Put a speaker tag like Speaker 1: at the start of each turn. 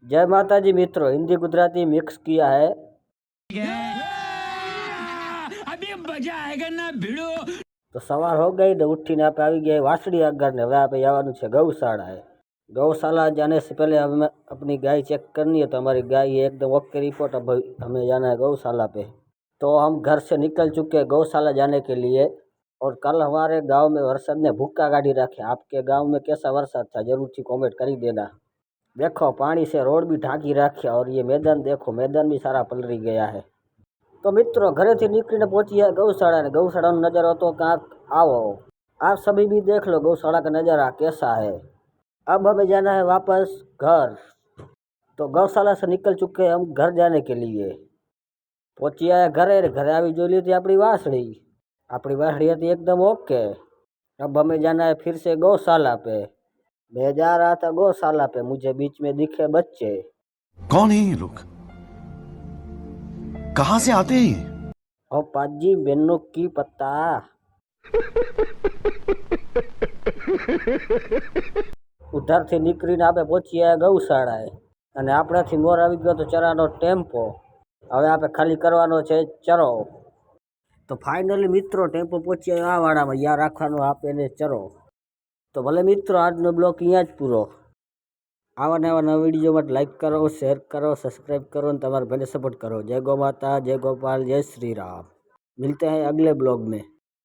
Speaker 1: जय माता जी मित्रों, हिंदी गुजराती मिक्स किया है। अभी मजा आएगा ना भिड़ो। तो सवार हो गई ने उठीने आप આવી ગયા વાસળી આગળ ને હવે આપણે આવવાનું છે ગૌશાળાએ। गौशाला जाने से पहले हमें अपनी गाय चेक करनी है, तो हमारी गाय एकदम ओके रिपोर्ट। अब हमें जाना है गौशाला पे। तो हम घर से निकल चुके हैं गौशाला जाने के लिए। और कल हमारे गांव में वरसाद ने भूक्का गाड़ी रखे। आपके गांव में कैसा वरसाद था जरूर से कमेंट कर देना। देखो पानी से रोड भी ढांकी रखा और ये मैदान देखो, मैदान भी सारा पलरी गया है। तो मित्रों घरे थी निकलीने पहुंची है गौशाला ने। गौशाला नजारा तो कांक आओ, आप सभी भी देख लो गौशाला का नजारा कैसा है। अब हमें जाना है वापस घर। तो गौशाला से निकल चुके हैं हम घर जाने के लिए। पहुंची आया घरे, घरे આવી જોઈ લીધી આપણી વાસળી હતી एकदम ओके। अब हमें जाना है फिर से गौशाला पे। मैं जा रहा था गौशाला पे, मुझे बीच में दिखे बच्चे।
Speaker 2: कौन है ये लोग, कहां से आते हैं ये?
Speaker 1: ओ पाजी बेनो की पत्ता। ઉધારથી નીકળીને આપણે પહોંચી આવ્યા ગૌશાળાએ અને આપણાથી મોર આવી ગયો તો ચરાનો ટેમ્પો। હવે આપણે ખાલી કરવાનો છે ચરો। તો ફાઇનલી મિત્રો ટેમ્પો પહોંચી આવ્યો આ વાડામાં, યા રાખવાનો આપેને ચરો। તો ભલે મિત્રો આજનો બ્લોગ અહીંયા જ પૂરો। આવા નવા વિડીયો માટે લાઈક કરો, શેર કરો, સબસ્ક્રાઈબ करो और તમારા ભાઈને સપોર્ટ करो। जय गौ माता, जय गोपाल, जय श्री राम। मिलते हैं अगले ब्लॉग में।